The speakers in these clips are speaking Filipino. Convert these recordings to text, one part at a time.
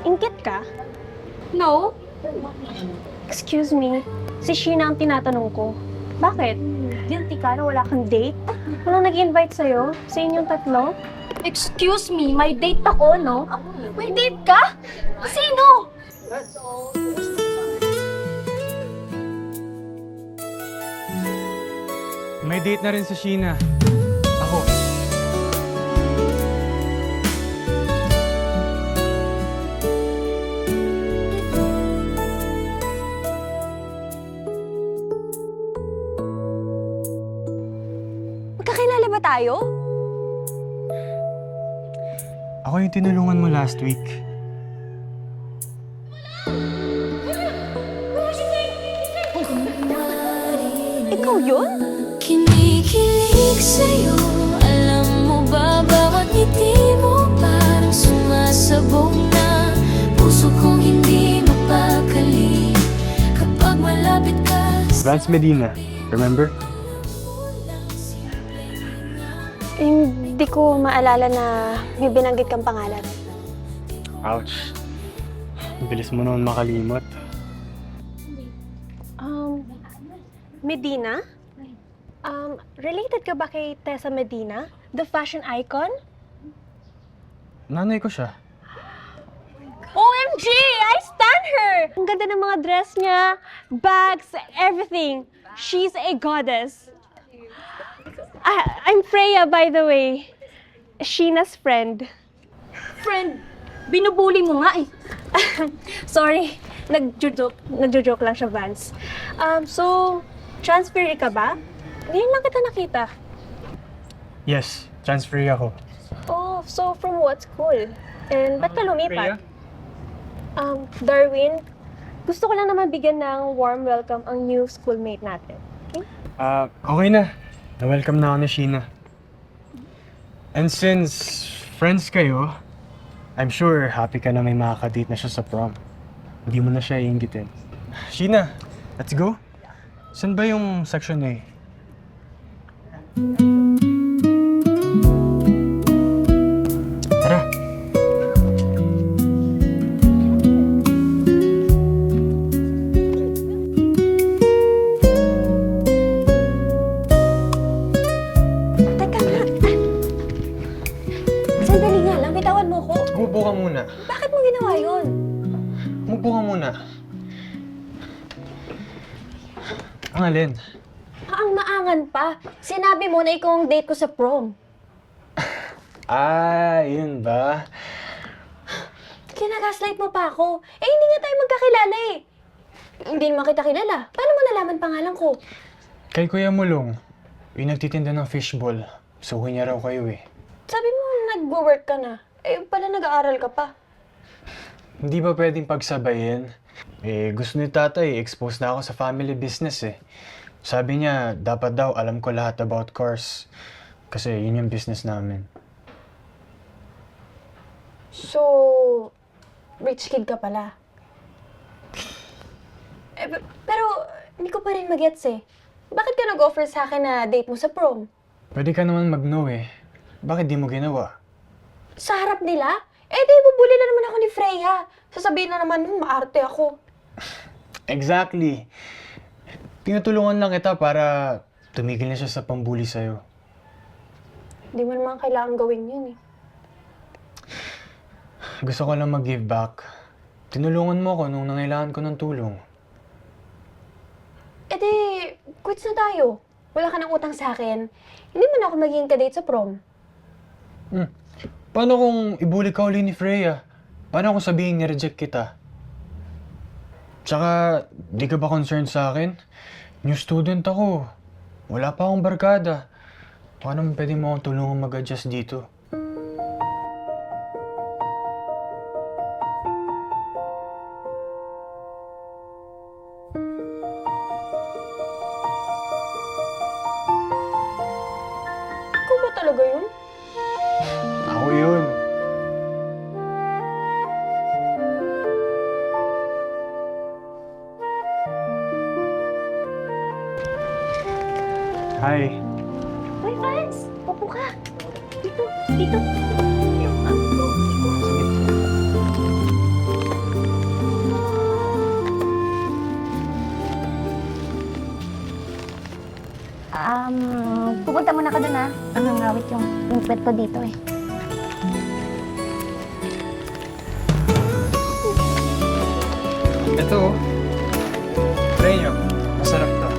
Ingkit ka? No? Excuse me, si Sheena ang tinatanong ko. Bakit? Guilty ka na wala kang date? Walang nag-invite sa'yo? Sa inyong tatlo? Excuse me, may date ako, no? May date ka? Sino? May date na rin si Sheena. Ako. Magkakilala ba tayo? Ako yung tinulungan mo last week. Ikaw yun? Kinikilig sa'yo. Alam mo ba bawat ngiti mo parang sumasabog na puso kong hindi mapakali kapag malapit ka sa Vance Medina, remember? Hindi ko maalala na may binanggit kang pangalan. Ouch. Bilis mo naman makalimot. Medina? Related ka ba kay Tessa Medina? The fashion icon? Nanay ko siya. OMG! I stan her! Ang ganda ng mga dress niya, bags, everything. She's a goddess. I'm Freya, by the way. Sheena's friend. Friend, binubuli mo nga eh. Sorry, nagjo-joke lang siya, Vance. So, transfer ka ba? Ngayon lang kita nakita. Yes, transfer ako. Oh, so from what school? And ba't ka lumipat? Freya? Darwin, gusto ko lang naman bigyan ng warm welcome ang new schoolmate natin. Okay? Okay na. Na-welcome na ako ni Sheena. And since friends kayo, I'm sure happy ka na may makakadate na siya sa prom. Hindi mo na siya iinggitin. Sheena, let's go. Saan ba yung section A? Tara. Teka nga. Sandali nga lang, bitawan mo ko. Umupo ka muna. Bakit mo ginawa yun? Umupo ka muna. Ang alin? Ang maangan pa. Sinabi mo na ikaw ang date ko sa prom. Yun ba? Kinagaslight mo pa ako. Eh, hindi nga tayo magkakilala eh. Hindi naman kita kilala. Paano mo nalaman pangalan ko? Kay Kuya Mulong, yung nagtitinda ng fishball. Suhi niya raw kayo eh. Sabi mo, nag-work ka na. Eh, pala nag-aaral ka pa. Hindi ba pwedeng pagsabayin? Gusto ni tatay, expose na ako sa family business eh. Sabi niya, dapat daw alam ko lahat about cars. Kasi yun yung business namin. So, rich kid ka pala. Pero, hindi ko pa rin mag-gets eh. Bakit ka nag-offer sa akin na date mo sa prom? Pwede ka naman mag-no eh. Bakit di mo ginawa? Sa harap nila? Eh, di bubuli na naman ako ni Freya. Sasabihin na naman, maarte ako. Exactly. Tinutulungan lang kita para tumigil na siya sa pambuli sa'yo. Hindi mo naman kailangan gawin yun eh. Gusto ko lang mag-give back. Tinulungan mo ako nung nangailangan ko ng tulong. Eh di, quits na tayo. Wala ka ng utang sa akin. Hindi mo na ako magiging kadate sa prom. Paano kung ibuli ka uli ni Freya? Paano kung sabihin ni-reject kita? Tsaka, di ka ba concerned sa akin? New student ako. Wala pa akong barkada. Paano pwede mo akong tulungan mag-adjust dito? Ikaw ba talaga yun? Ako yun. Hi. Hoy, Franz! Upo ka! Dito, dito. Pupunta muna ka dun ah. Ang ngawit yung pet ko dito eh. Ito, oh. Try nyo. Masarap to.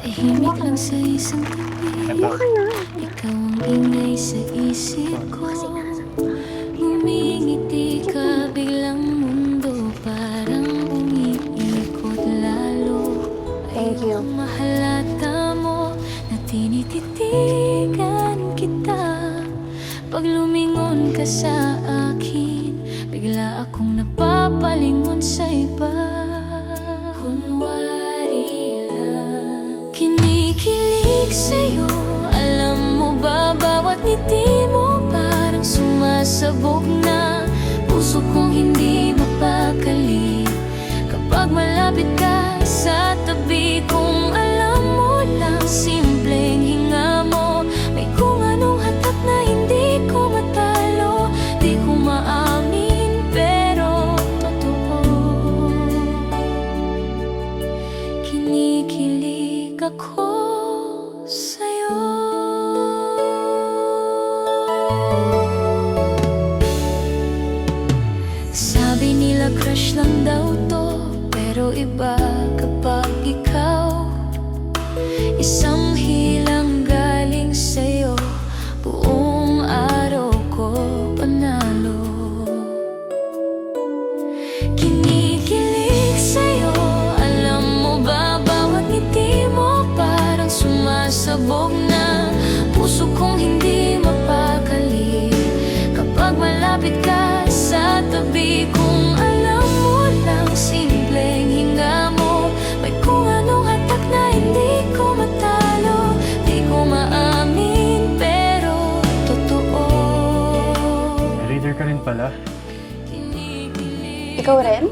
Tahimik lang sa isang tabi. Ito. Ikaw ang ingay sa isip ko. Ngumingiti ka, biglang mundo parang umiikot lalo. Thank you. Ang mahalata mo na tinititigan kita. Pag lumingon ka sa akin, bigla akong napapalingon sa iba. Kunwari lang kinikilig sa'yo. Alam mo ba, bawat ngiti mo parang sumasabog na. Puso kong hindi mapakali kapag malapit ka sa tabi kong. Alam mo lang, simpleng hinga mo, may kung anong hatak na hindi ko matalo. Di ko maamin pero totoo. Kinikilig ako sa'yo. Sabi nila crush lang daw to, pero iba kapag ikaw. Isang hilang galing sa'yo, buong araw ko panalo. Kinikilig sa'yo, alam mo ba, bawat ngiti mo parang sumasabog na. Puso kong hindi mapakali kapag malapit ka sa tabi kong. Alam mo lang, simpleng hinga mo, may kung anong hatak na hindi ko matalo. Di ko maamin pero totoo. Reader ka rin pala. Ikaw rin?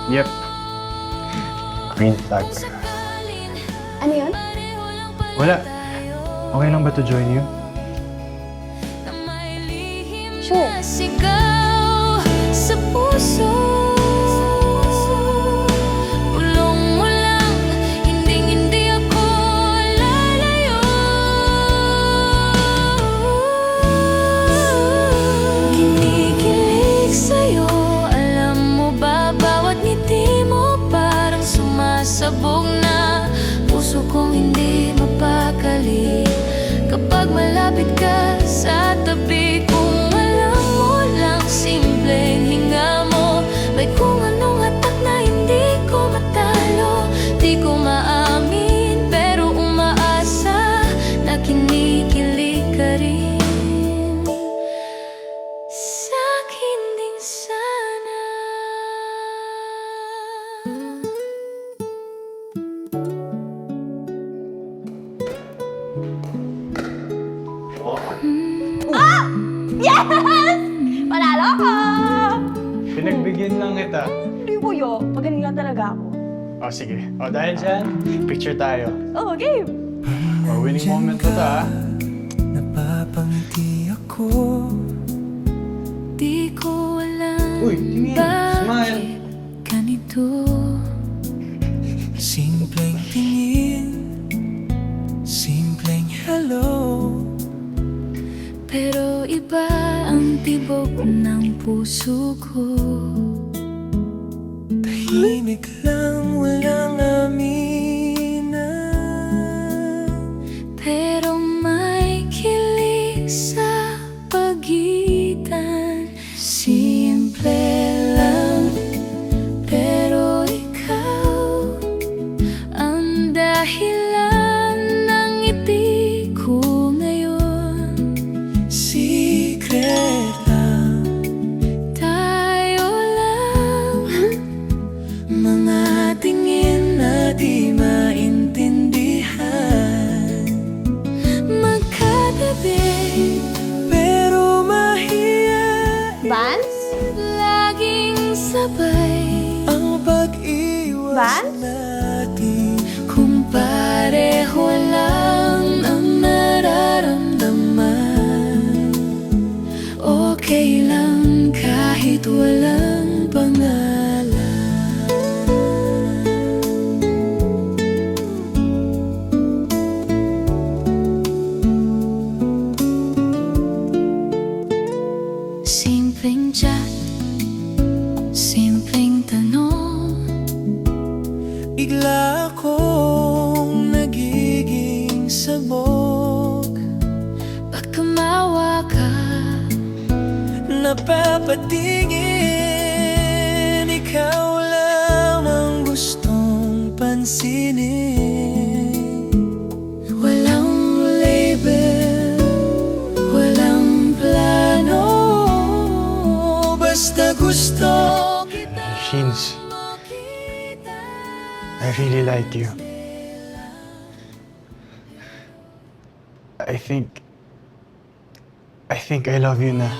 Yep. Green flag. Ano yun? Wala. Okay lang ba to join you? Sure. Sigaw sa puso, pulong mo lang, hindi ako lalayo. Kinikilig sa'yo, alam mo ba, bawat ngiti mo parang sumasabog na. Puso kong hindi mapakali kapag malapit ka sa tabi kong. Alam mo lang, simpleng hinga mo, may kung anong hatak na hindi ko matalo. Di ko maamin pero umaasa na kinikilig ka rin. Sa'kin din sana. Panalo ko! Pinagbigyan lang kita. Hindi ko yo. Magaling lang talaga ako. O sige. O dahil dyan, picture tayo. Oh, game! O winning moment to ta. Napapangiti ako. Di ko alam Uy, tingin. Smile. bakit ganito. Simpleng tingin, simpleng hello. Pero iba ang tibok ng puso ko. Tahimik lang, walang aminan. Pero may kilig sa pagitan. Simple lang, pero ikaw ang dahilan ng ngiti ko ngayon. Secret lang, Tayo lang, mga tingin na di advance? natin. Kung pareho lang ang nararamdaman, okay lang kahit walang pangalan. Simpleng chat, simpleng tanong, Bigla akong nagiging sabog. pag kumawa ka, Napapatingin, ikaw lamang gustong pansinin. walang label, walang plano, Basta gusto kita Sheens, makita. I really like you. I think I love you na.